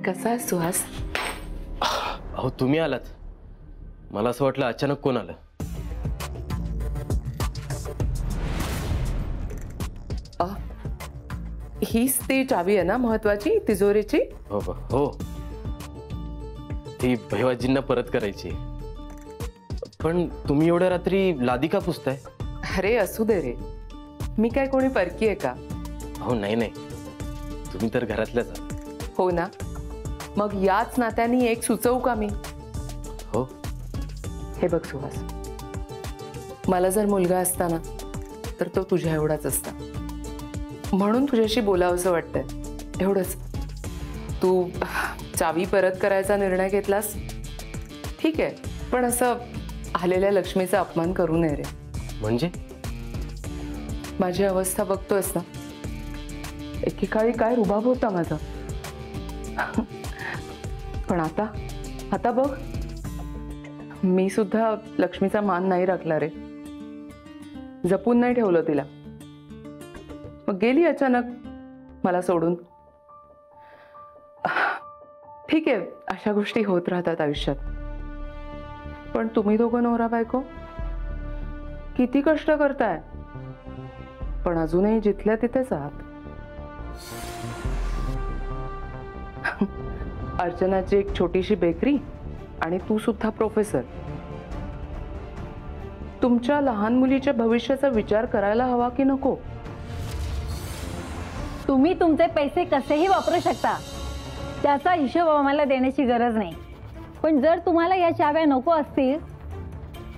कसा आहेस सुहास? अहो तुम्ही आलात, मला असं वाटलं अचानक कोण आलं. हीच ती चावी आहे ना महत्वाची तिजोरीची? हो हो हो, ती भैवाजींना परत करायची. पण तुम्ही एवढ्या रात्री लादी का पुसताय? अरे असू दे रे, मी काय कोणी परकी आहे का? हो नाही नाही, तुम्ही तर घरातल्याच आहात. हो ना, मग याच नात्याने एक सुचवू का मी? हो. हे बघ सुहास, मला जर मुलगा असता ना तर तो तुझ्या एवढाच असता, म्हणून तुझ्याशी बोलावंसं वाटतंय एवढंच. तू चावी परत करायचा निर्णय घेतलास ठीक आहे, पण असं आलेल्या लक्ष्मीचा अपमान करू नये रे. म्हणजे? माझी अवस्था बघतोयस ना, एकेकाळी काय रुबाब होता माझा, पण आता आता बघ, मी सुद्धा लक्ष्मीचा मान नाही राखला रे, जपून नाही ठेवलं तिला, मग गेली अचानक मला सोडून. ठीक आहे, अशा गोष्टी होत राहतात आयुष्यात, पण तुम्ही दोघं नवरा बायको किती कष्ट करताय, पण अजूनही जिथल्या तिथेच आहात. अर्चनाची एक छोटीशी बेकरी आणि तू सुद्धा प्रोफेसर. तुमच्या लहान मुलीच्या भविष्याचा विचार करायला हवा की नको? तुम्ही तुमचे पैसे कसेही वापरू शकता, त्याचा हिशोब आम्हाला देण्याची गरज नाही. पण जर तुम्हाला या चाव्या नको असतील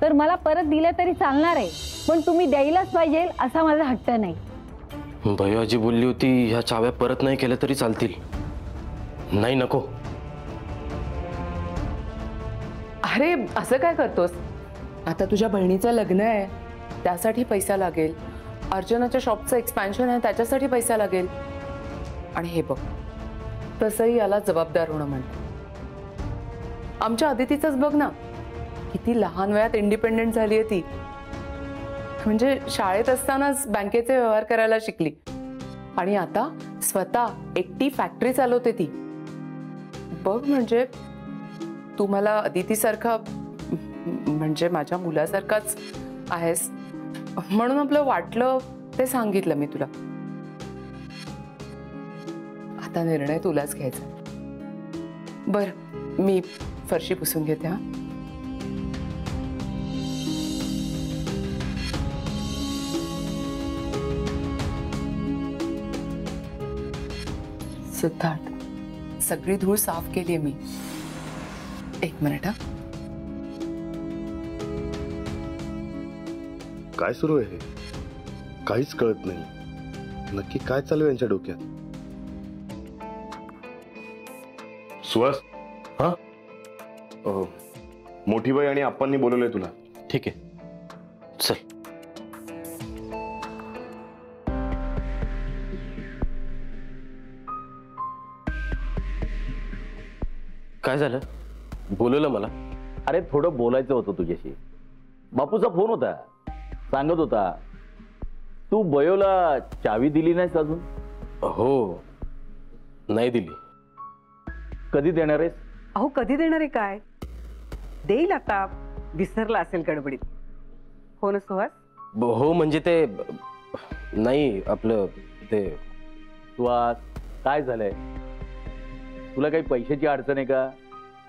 तर मला परत दिल्या तरी चालणार आहे, पण तुम्ही द्यायलाच पाहिजे असा माझा हट्ट नाही. भैयाजी बोलली होती ह्या चाव्या परत नाही केल्या तरी चालतील. नाही नको. अरे असं काय करतोस? आता तुझ्या बहिणीचं लग्न आहे, त्यासाठी पैसा लागेल. अर्चनाच्या शॉपचं एक्सपॅन्शन आहे, त्याच्यासाठी पैसा लागेल. आणि हे बघ, तसंही याला जबाबदार होणं म्हणतं. आमच्या अदितीचंच बघ ना, किती लहान वयात इंडिपेंडेंट झाली आहे ती. म्हणजे शाळेत असतानाच बँकेचे व्यवहार करायला शिकली आणि आता स्वतः एकटी फॅक्टरी चालवते ती. बघ, म्हणजे तू मला अदितीसारखा, म्हणजे माझ्या मुलासारखाच आहेस, म्हणून आपलं वाटलं ते सांगितलं मी तुला. आता निर्णय तुलाच घ्यायचा. बरं, मी फरशी पुसून घेते. हा, सिद्धार्थ, सगळी धूळ साफ केली मी. एक मिनिट. हा, काय सुरू आहे? काहीच कळत नाही, नक्की काय चालू आहे यांच्या डोक्यात. सुहास, हा मोठी बाई आणि आप्पांनी बोलवलंय तुला. ठीक आहे, चल. काय झालं? बोलवलं मला? अरे थोडं बोलायचं होतं तुझ्याशी. बापूचा फोन होता, सांगत होता तू बयोला चावी दिली नाहीस अजून. हो, नाही दिली. कधी देणार आहेस? अहो कधी देणार आहे काय? देईल आता, विसरला असेल गडबडीत. हो ना सुहास? हो, म्हणजे ते नाही, आपलं ते. सुहास, काय झालंय? तुला काही पैशाची अडचण आहे का?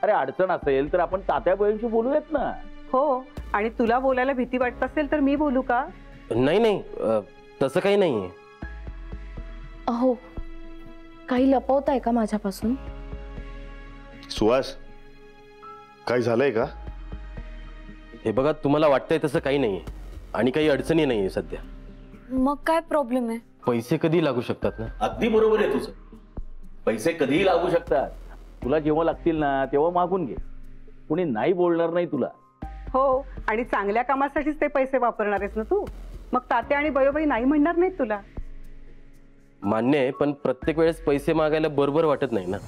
अरे अडचण असेल तर आपण तात्या बहिणीशी बोलूयात ना. हो, आणि तुला बोलायला भीती वाटत असेल तर मी बोलू का? नाही नाही, तसं काही नाहीये. अहो, काही लपवताय का माझ्यापासून? सुहास, काय झालंय का? हे बघा, तुम्हाला वाटतंय तसं काही नाहीये आणि काही अडचणी नाहीये सध्या. मग काय प्रॉब्लेम आहे? पैसे कधी लागू शकतात ना. अगदी बरोबर आहे तुझं, पैसे कधीही लागू शकतात. तुला जेव्हा लागतील ना तेव्हा मागून घे, कुणी नाही बोलणार नाही तुला. हो, आणि चांगल्या कामासाठीच ते पैसे वापरणार आहेस ना तू, मग तात्या आणि बयोबाई नाही म्हणणार नाहीत तुला. मान्य आहे, पण प्रत्येक वेळेस पैसे मागायला बरोबर वाटत नाही ना.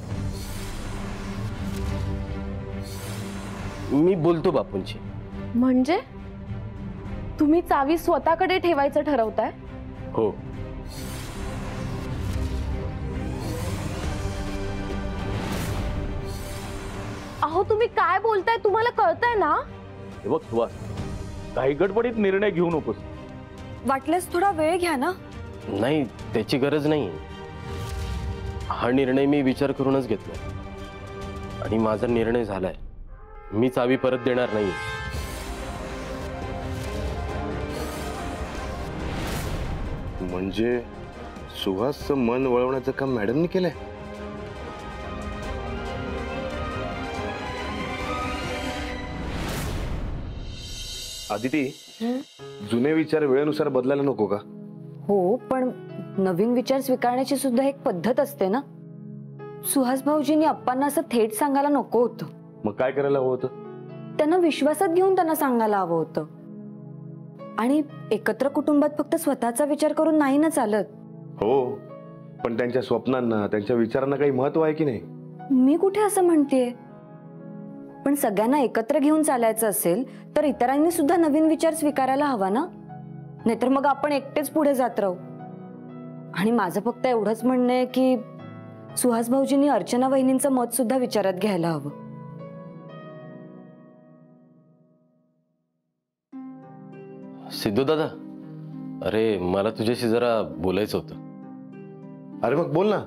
मी बोलतो बापूंची. म्हणजे तुम्ही चावी स्वतःकडे ठेवायचं ठरवताय? हो. अहो तुम्ही काय बोलताय, तुम्हाला कळतंय ना? हे बघ सुहास, काही गडबडीत निर्णय घेऊ नकोस. वाटल्यास थोडा वेळ घ्या ना. नाही, त्याची गरज नाही. हा निर्णय मी विचार करूनच घेतलाय आणि माझा निर्णय झालाय. मी चावी परत देणार नाही. म्हणजे सुहासचं मन वळवण्याचं काम मॅडमनी केलंय? आदिती, जुने विचार वेळेनुसार बदलायला नको का? हो, पण नवीन विचार स्वीकारण्याची सुद्धा एक पद्धत असते ना. सुहास भाऊजींनी अप्पांना असं थेट सांगायला नको होतं. मग काय करायला हवं होतं? त्यांना विश्वासात घेऊन त्यांना सांगायला हवं होतं. आणि एकत्र कुटुंबात फक्त स्वतःचा विचार करून नाही ना चालत. हो, पण त्यांच्या स्वप्नांना, त्यांच्या विचारांना काही महत्व आहे की नाही? मी कुठे असं म्हणतेय. पण सगळ्यांना एकत्र घेऊन चालायचं असेल तर इतरांनी सुद्धा नवीन विचार स्वीकारायला हवा ना. नाहीतर मग आपण एकटेच पुढे जात राहू. आणि माझं फक्त एवढंच म्हणणं आहे की सुहास भाऊजींनी अर्चना वहिनींचं मत सुद्धा विचारात घ्यायला हवं. सिद्धू दादा, अरे मला तुझ्याशी जरा बोलायचं होतं. अरे मग बोल ना.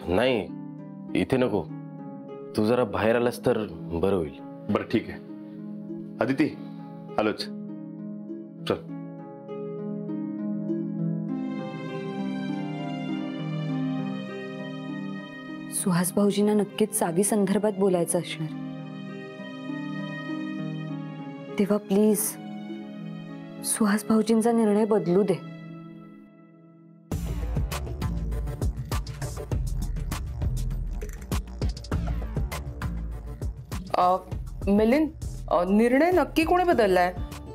नाही, इथे नको. तू जरा बाहेर आलास तर बरं होईल. बरं ठीक आहे. आदिती, आलोच. चल. सुहास भाऊजींना नक्कीच चावी संदर्भात बोलायचं असणार. तेव्हा प्लीज सुहास भाऊजींचा निर्णय बदलू दे. मिलिंद, निर्णय नक्की कोणी बदललाय?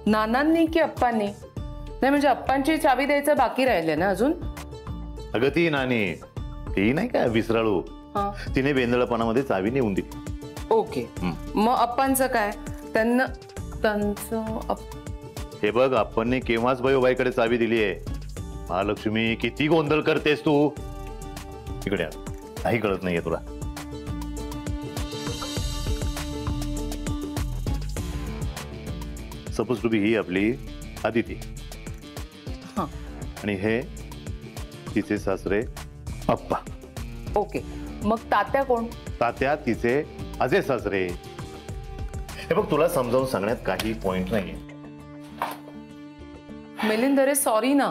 नानांनी की अप्पांनी? नाही म्हणजे अप्पांची चावी द्यायचं बाकी राहिले ना अजून? अगं ती नानी, ती नाही का विसराळू, हा. तिने बेंदळपणामध्ये चावी नेऊन दिली. ओके, मग अप्पांचं काय? त्यांचं हे बघ, आपण केव्हाच बाईकडे चावी दिली आहे. महालक्ष्मी, किती गोंधळ करतेस तू. इकडे आ. काही कळत नाहीये तुला. सपोज टू बी ही आपली आदिती आणि हे तिचे सासरे अप्पा. ओके, मग तात्या कोण? तात्या तिचे अजय सासरे. हे बघ, तुला समजावून सांगण्यात काही पॉइंट नाहीये. मिलिंद, अरे सॉरी ना.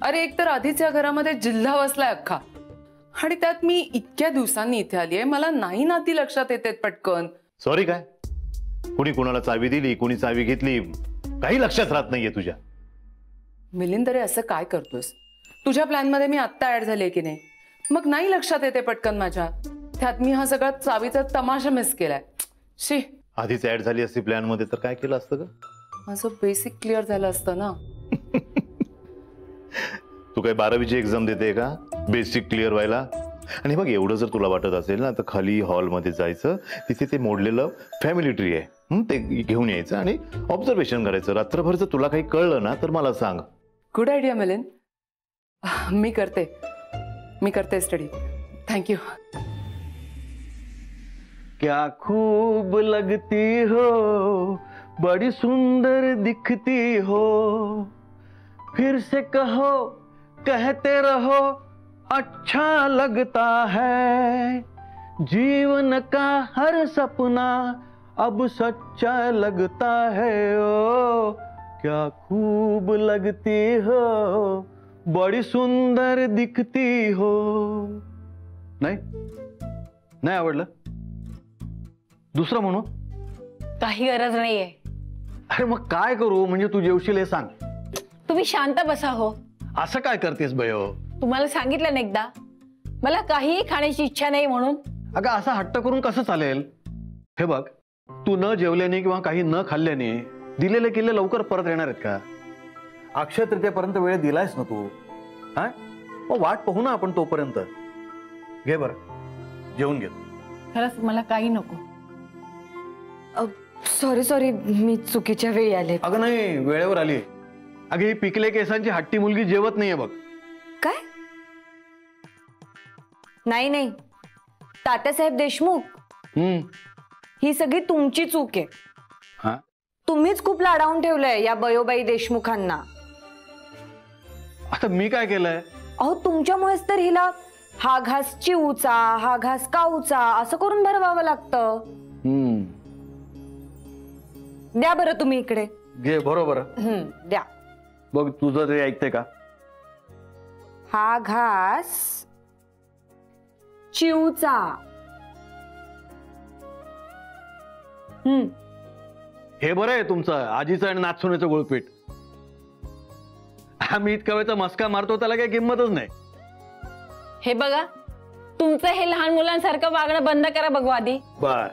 अरे एक तर आधीच या घरामध्ये जिल्हा बसलाय अख्खा, आणि त्यात मी इतक्या दिवसांनी इथे आली आहे. मला नाही ना ती लक्षात येते पटकन. सॉरी काय? कुणी कुणाला चावी दिली, कुणी चावी घेतली, काही लक्षात राहत नाहीये तुझ्या. मिलिंद, अरे असं काय करतोस? तुझ्या प्लॅन मध्ये मी आत्ता ऍड झाले की नाही? मग नाही लक्षात येते पटकन माझ्या. त्यात मी हा सगळा चावीचा तमाशा मिस केलाय. शी, आधीच ऍड झाली असती प्लॅन मध्ये तर काय केलं असतं ग? माझं बेसिक क्लिअर झालं असतं ना. तू काय 12वीची एक्झाम देते का बेसिक क्लिअर व्हायला? आणि बघ, एवढं जर तुला वाटत असेल ना तर खाली हॉलमध्ये जायचं, तिथे ते मोडलेलं फॅमिली ट्री आहे, ते घेऊन यायचं आणि ऑब्झर्वेशन करायचं. रात्रभर जर तुला काही कळलं ना तर मला सांग. Good idea Milind. मी करते स्टडी. थँक्यू. क्या खूब लगती हो, बड़ी सुंदर दिखती हो, फिर से कहो, कहते रहो, अच्छा लगता है, जीवन का हर सपना अब सच्चा लगता है. ओ क्या खूब लगती हो, बड़ी सुंदर दिखती हो. नाही नाही आवडलं? दुसरं म्हणू? काही गरज नाहीये. अरे मग काय करू? म्हणजे तू जेवशील हे सांग. तुम्ही शांत बसा हो. असं काय करतेस बयो? तुम्हाला सांगितलं ना एकदा, मला काहीही खाण्याची इच्छा नाही म्हणून. अगं असा हट्ट करून कसं चालेल? हे बघ, तू न जेवल्याने किंवा काही न खाल्ल्याने दिलेले किल्ले लवकर परत येणार आहेत का? अक्षय तृतीयेपर्यंत वेळ दिलायस ना तू. हा, मग वाट पाहू ना आपण तोपर्यंत. घे बरं, जेवून घे. खरंच मला काही नको. सॉरी, मी चुकीच्या वेळी आले. अगं नाही, वेळेवर आली. अगं ही पिकले केसांची हट्टी मुलगी जेवत नाहीये बघ. काय? नाही, तात्यासाहेब देशमुख. ही सगळी तुमची चूक आहे. हा तुम्हीच खूप लाडावून ठेवलंय या बयोबाई देशमुखांना. आता मी काय केलंय? अहो तुमच्यामुळेच तर हिला हा घास चिवचा हा घास काऊचा असं करून भरवावं लागतं. द्या बरं तुम्ही इकडे. घे बरोबर. द्या. बघ तुझं ते ऐकते का? हा घास चिवचा. हे बरं आहे तुमचं आजीचं आणि नाचसुनेचं गुळपीठ. आम्ही इतका वेळचा मस्का मारतो त्याला काही किंमतच नाही. हे बघा, तुमचं हे लहान मुलांसारखं वागणं बंद करा बघू आधी. बर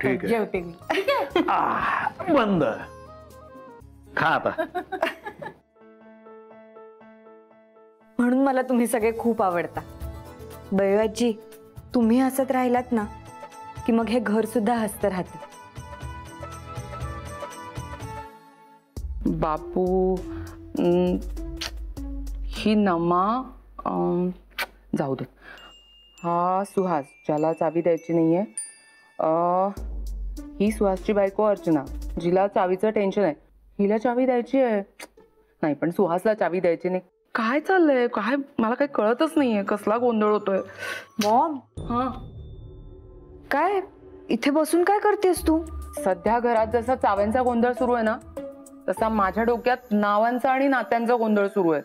ठीक आहे. जेवते मी. बंद. खा आता. म्हणून मला तुम्ही सगळे खूप आवडता. बयोआजी, तुम्ही हसत राहिलात ना की मग हे घर सुद्धा हसत राहते. बापू, ही नमा जाऊ दे. हा सुहास, ज्याला चावी द्यायची नाहीये. ही सुहासची बायको अर्चना, जिला चावीचं टेन्शन आहे. हिला चावी द्यायची आहे. नाही, पण सुहासला चावी द्यायची नाही. काय चाललंय? काय मला काही कळतच नाहीये. कसला गोंधळ होतोय. मॉम, हा, काय इथे बसून काय करतेस तू? सध्या घरात जसा चाव्यांचा गोंधळ सुरू आहे ना, तसा माझ्या डोक्यात नावांचा आणि नात्यांचा गोंधळ सुरू आहे.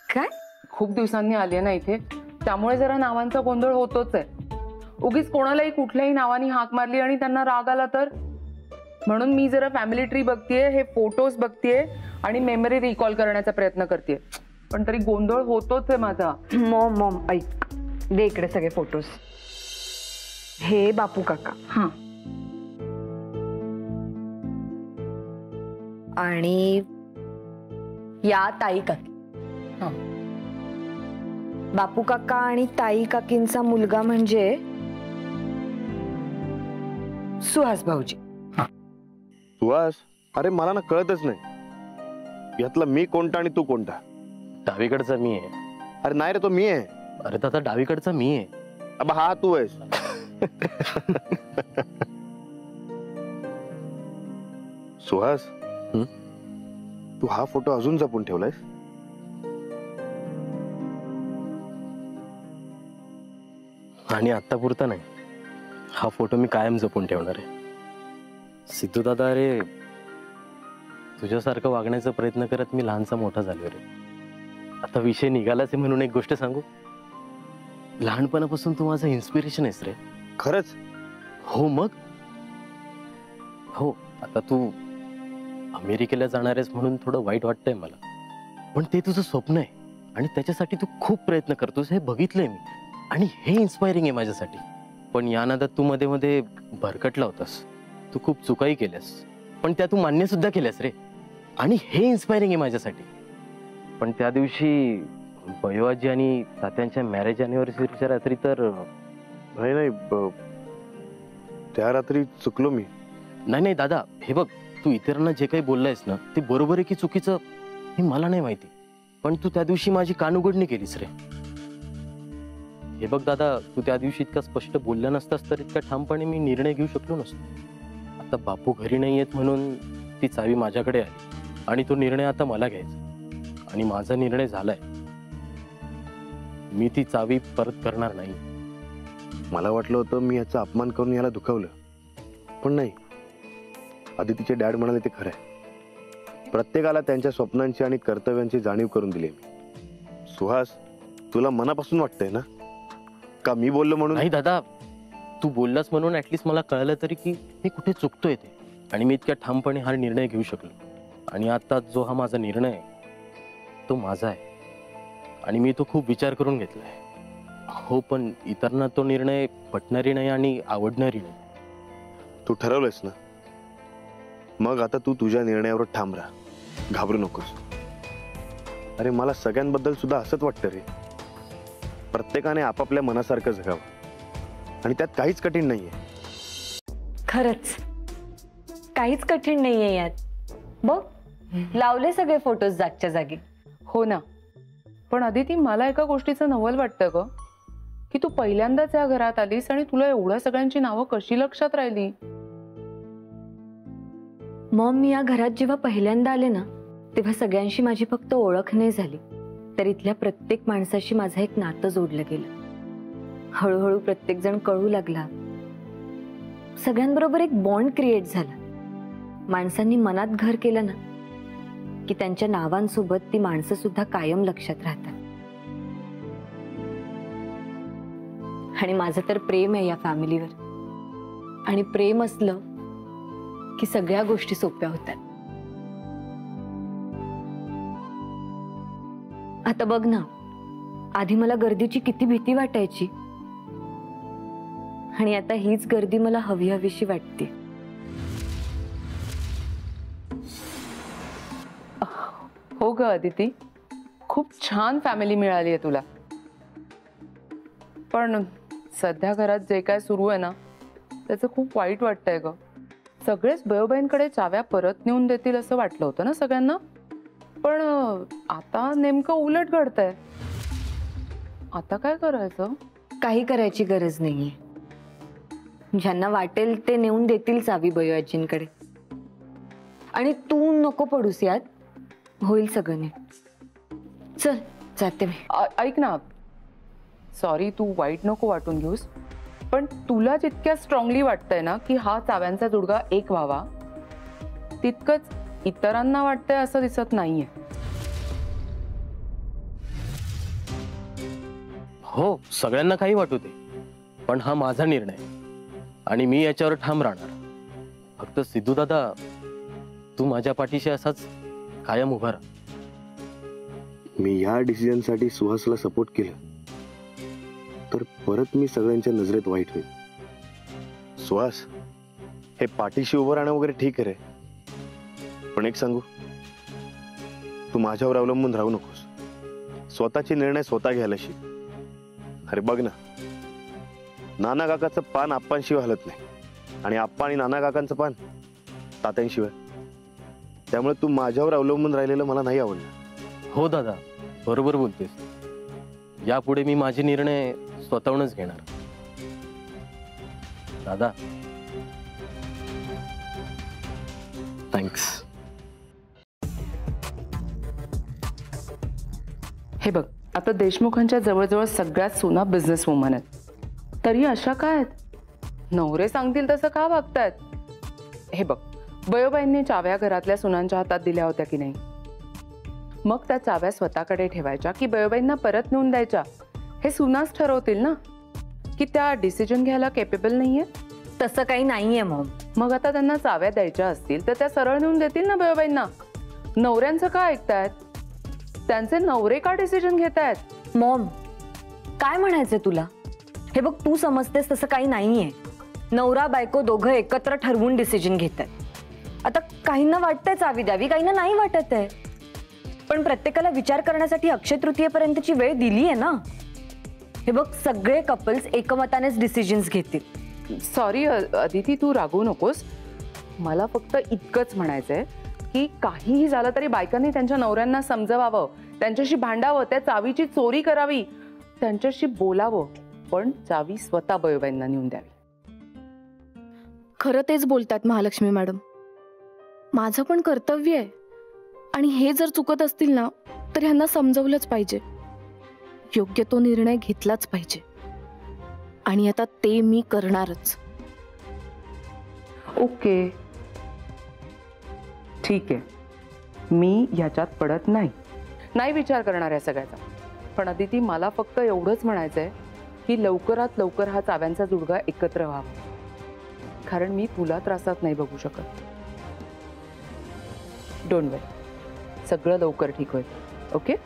काय? खूप दिवसांनी आली आहे ना इथे, त्यामुळे जरा नावांचा गोंधळ होतोच आहे. उगीच कोणालाही कुठल्याही नावानी हाक मारली आणि त्यांना राग आला तर. म्हणून मी जरा फॅमिली ट्री बघतीये, हे फोटोज बघतीये आणि मेमरी रिकॉल करण्याचा प्रयत्न करतेय. पण तरी गोंधळ होतोच आहे माझा. मॉम मॉम ऐक, दे इकडे सगळे फोटोज. हे बापू काका. हा, आणि या ताई काकी. हा. बापू काका आणि ताई काकींचा मुलगा म्हणजे सुहास भाऊजी. सुहास, अरे मला ना कळतच नाही यातला मी कोणता आणि तू कोणता. डावीकडचा मी आहे. अरे नाही रे, तो मी आहे. अरे दादा, डावीकडचा मी आहे. अब हा तू आहेस. सुहास, तू हा फोटो अजून जपून ठेवलायस? आणि आत्तापुरता नाही, हा फोटो मी कायम जपून ठेवणार आहे. सिद्धू दादा, अरे तुझ्यासारखं वागण्याचा प्रयत्न करत मी लहानसा मोठा झालो रे. आता विषय निघालाच आहे म्हणून एक गोष्ट सांगू. लहानपणापासून तू माझं इन्स्पिरेशन आहेस रे. खरंच? हो मग. हो, आता तू अमेरिकेला जाणार आहेस म्हणून थोडं वाईट वाटतंय मला, पण ते तुझं स्वप्न आहे आणि त्याच्यासाठी तू खूप प्रयत्न करतोस हे बघितलंय मी, आणि हे इन्स्पायरिंग आहे माझ्यासाठी. पण या नादात तू मध्ये मध्ये भरकटला होतास. तू खूप चुकाही केल्यास, पण त्या तू मान्य सुद्धा केल्यास रे, आणि हे इन्स्पायरिंग आहे माझ्यासाठी. पण त्या दिवशी बयोआजी आणि तात्यांच्या मॅरेज अॅनिव्हर्सरीच्या रात्री तर नाही नाही, त्या रात्री चुकलो मी. नाही दादा, हे बघ, तू इतरांना जे काही बोललायस ना ते बरोबर आहे की चुकीचं हे मला नाही माहिती, पण तू त्या दिवशी माझी कानउघडणी केलीस रे. हे बघ दादा, तू त्या दिवशी इतका स्पष्ट बोलला नसतास तर इतका ठामपणे मी निर्णय घेऊ शकलो नसतो. आता बापू घरी नाही येत म्हणून ती चावी माझ्याकडे आली आणि तो निर्णय आता मला घ्यायचा, आणि माझा निर्णय झालाय. मी ती चावी परत करणार नाही. मला वाटलं होतं मी याचा अपमान करून याला दुखावलं, पण नाही. आधी तिचे डॅड म्हणाले ते खरं आहे. प्रत्येकाला त्यांच्या स्वप्नांची आणि कर्तव्यांची जाणीव करून दिली मी. सुहास, तुला मनापासून वाटतंय ना का मी बोललो म्हणून? नाही दादा, तू बोललास म्हणून ऍटलीस्ट मला कळलं तरी की हे कुठे चुकतोय ते, आणि मी इतक्या ठामपणे हा निर्णय घेऊ शकलो. आणि आता जो हा माझा निर्णय आहे तो माझा आहे, आणि मी तो खूप विचार करून घेतलाय. हो, पण इतरांना तो निर्णय पटणारी नाही आणि आवडणारी नाही. तू ठरवलंयस ना, मग आता तू तुझ्या निर्णयावर ठाम राहा. घाबरू नकोस. अरे मला सगळ्यांबद्दल सुद्धा असंच वाटतं रे. प्रत्येकाने आपापल्या मनासारखं जगावं, आणि त्यात काहीच कठीण नाहीये. खरंच काहीच कठीण नाहीये यात. बघ, लावले सगळे फोटोज जागच्या जागी. हो ना. पण अदिती, मला एका गोष्टीचं नवल वाटतं ग, की तू पहिल्यांदाच या घरात आलीस आणि तुला एवढ्या सगळ्यांची नावं कशी लक्षात राहिली. मॉम, मी या घरात जेव्हा पहिल्यांदा आले ना, तेव्हा सगळ्यांशी माझी फक्त ओळख नाही झाली, तर इथल्या प्रत्येक माणसाशी माझं एक नातं जोडलं गेलं. हळूहळू प्रत्येक जण कळू लागला, सगळ्यांबरोबर एक बॉन्ड क्रिएट झाला. माणसांनी मनात घर केलं ना की त्यांच्या नावांसोबत ती माणसं सुद्धा कायम लक्षात राहतात. आणि माझं तर प्रेम आहे या फॅमिलीवर, आणि प्रेम असलं की सगळ्या गोष्टी सोप्या होतात. आता बघ ना, आधी मला गर्दीची किती भीती वाटायची, आणि आता हीच गर्दी मला हवी हवीशी वाटते. हो ग अदिती, खूप छान फॅमिली मिळाली आहे तुला. पण सध्या घरात जे काय सुरू आहे ना, त्याचं खूप वाईट वाटतंय ग. सगळेच बयोबाईंकडे चाव्या परत नेऊन देतील असं वाटलं होतं ना सगळ्यांना, पण आता नेमकं उलट घडतंय. आता काय करायचं? काही करायची गरज नाहीये. ज्यांना वाटेल ते नेऊन देतील चावी बयो आजींकडे, आणि तू नको पडूस यात, होईल सगळं नीट. चल जाते मी. ऐक ना, सॉरी, तू वाईट नको वाटून घेऊस, पण तुला जितक्या स्ट्रॉंगली वाटतंय ना की हा चाव्यांचा जुडगा एक व्हावा, तितकंच इतरांना वाटतंय असं दिसत नाहीये. हो, सगळ्यांना काही वाटू दे, पण हा माझा निर्णय आणि मी याच्यावर ठाम राहणार. फक्त सिद्धू दादा, तू माझ्या पाठीशी असाच कायम उभा राहा. मी या डिसिजनसाठी सुहासला सपोर्ट केलं तर परत मी सगळ्यांच्या नजरेत वाईट होईल. सुहास, हे पाठीशी उभं राहणं वगैरे ठीक आहे रे, पण एक सांगू, तू माझ्यावर अवलंबून राहू नकोस. स्वतःचे निर्णय स्वतः घ्यायला शिक. अरे बघ ना, नाना काकाचं पान आप्पांशिवाय हलत नाही, आणि आप्पा आणि नाना काकांचं पान तात्यांशिवाय. त्यामुळे तू माझ्यावर अवलंबून राहिलेलं मला नाही आवडलं. हो दादा, बरोबर बोलतेस. यापुढे मी माझे निर्णय स्वतःहूनच घेणार. दादा, थँक्स. हे बघ, आता देशमुखांच्या जवळजवळ सगळ्यात सुना बिझनेस वुमन आहेत, तरी अशा काय आहेत? नवरे सांगतील तसं का वागतायत? हे बघ, बयोबाईंनी चाव्या घरातल्या सुनांच्या हातात दिल्या होत्या की नाही, मग त्या चाव्या स्वतःकडे ठेवायच्या की बयोबाईंना परत नेऊन द्यायच्या, हे सुनाच ठरवतील ना. की त्या डिसिजन घ्यायला केपेबल नाहीये? तसं काही नाहीये मॉम. मग आता त्यांना चाव्या द्यायच्या असतील तर त्या सरळ नेऊन देतील ना बयोबाईंना. नवऱ्यांचं का ऐकतायत? त्यांचे नवरे का डिसिजन घेतायत? मॉम, काय म्हणायचंय तुला? हे बघ, तू समजतेस तसं काही नाहीये. नवरा बायको दोघं एकत्र ठरवून डिसिजन घेतात. आता काहींना वाटतंय चावी द्यावी, काहींना नाही वाटत आहे, पण प्रत्येकाला विचार करण्यासाठी अक्षय तृतीयेपर्यंतची वेळ दिली आहे ना. हे बघ, सगळे कपल्स एकमतानेच डिसिजन्स घेतील. सॉरी अदिती, तू रागवू नकोस. मला फक्त इतकंच म्हणायचंय की काहीही झालं तरी बायकांनी त्यांच्या नवऱ्यांना समजवावं, त्यांच्याशी भांडावं, त्या चावीची चोरी करावी, त्यांच्याशी बोलावं, पण चावी स्वतः बयोबाईंना नेऊन द्यावी. खरं तेच बोलतात महालक्ष्मी मॅडम. माझं पण कर्तव्य आहे, आणि हे जर चुकत असतील ना तर ह्यांना समजवलंच पाहिजे. योग्य तो निर्णय घेतलाच पाहिजे, आणि आता ते मी करणारच. ओके, ठीक आहे, मी ह्याच्यात पडत नाही विचार करणार आहे सगळ्याचा. पण अदिती, मला फक्त एवढंच म्हणायचंय की लवकरात लवकर हा चाव्यांचा जुडगा एकत्र व्हावा, कारण मी तुला त्रासात नाही बघू शकत. डोंट वरी, सगळं लवकर ठीक होईल. ओके?